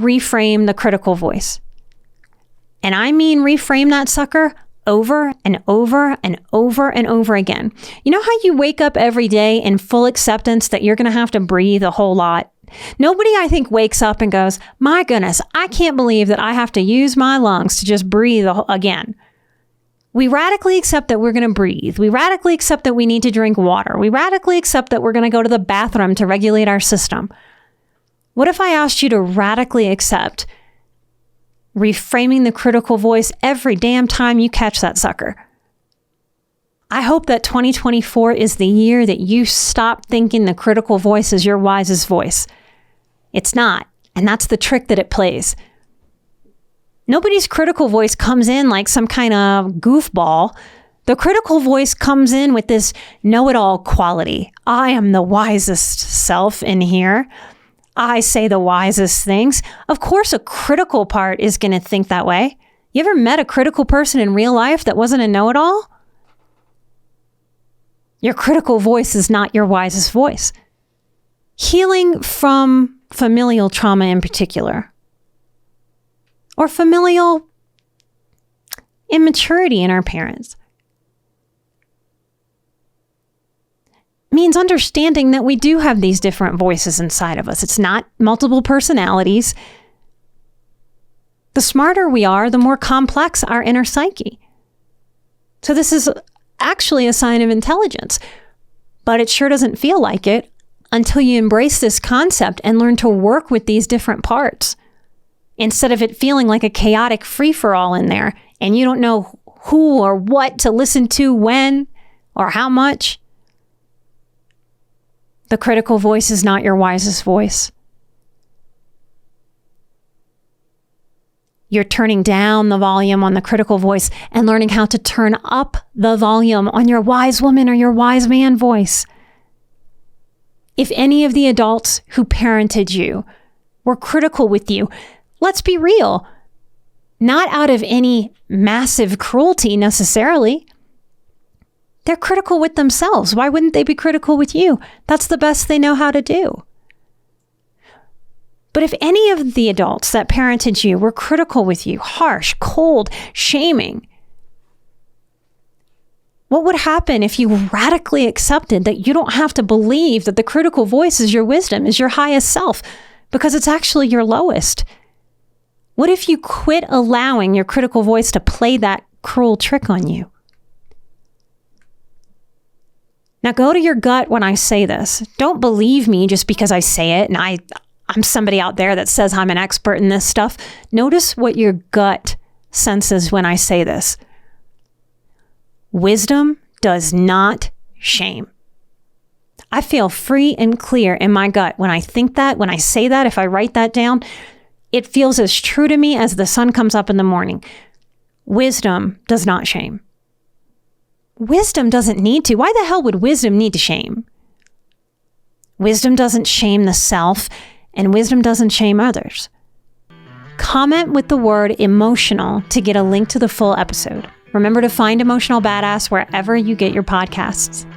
reframe the critical voice. And I mean reframe that sucker over and over and over and over again. You know how you wake up every day in full acceptance that you're going to have to breathe a whole lot? Nobody, I think, wakes up and goes, my goodness, I can't believe that I have to use my lungs to just breathe again. We radically accept that we're going to breathe. We radically accept that we need to drink water. We radically accept that we're going to go to the bathroom to regulate our system. What if I asked you to radically accept reframing the critical voice every damn time you catch that sucker? I hope that 2024 is the year that you stop thinking the critical voice is your wisest voice. It's not, and that's the trick that it plays. Nobody's critical voice comes in like some kind of goofball. The critical voice comes in with this know-it-all quality. I am the wisest self in here. I say the wisest things. Of course, a critical part is going to think that way. You ever met a critical person in real life that wasn't a know-it-all? Your critical voice is not your wisest voice. Healing from familial trauma in particular, or familial immaturity in our parents, means understanding that we do have these different voices inside of us. It's not multiple personalities. The smarter we are, the more complex our inner psyche. So this is actually a sign of intelligence, but it sure doesn't feel like it until you embrace this concept and learn to work with these different parts, instead of it feeling like a chaotic free-for-all in there and you don't know who or what to listen to when or how much. The critical voice is not your wisest voice. You're turning down the volume on the critical voice and learning how to turn up the volume on your wise woman or your wise man voice. If any of the adults who parented you were critical with you, let's be real, not out of any massive cruelty necessarily. They're critical with themselves. Why wouldn't they be critical with you? That's the best they know how to do. But if any of the adults that parented you were critical with you, harsh, cold, shaming, what would happen if you radically accepted that you don't have to believe that the critical voice is your wisdom, is your highest self, because it's actually your lowest? What if you quit allowing your critical voice to play that cruel trick on you? Now go to your gut when I say this. Don't believe me just because I say it and I'm somebody out there that says I'm an expert in this stuff. Notice what your gut senses when I say this. Wisdom does not shame. I feel free and clear in my gut when I think that, when I say that, if I write that down, it feels as true to me as the sun comes up in the morning. Wisdom does not shame. Wisdom doesn't need to. Why the hell would wisdom need to shame? Wisdom doesn't shame the self, and wisdom doesn't shame others. Comment with the word emotional to get a link to the full episode. Remember to find Emotional Badass wherever you get your podcasts.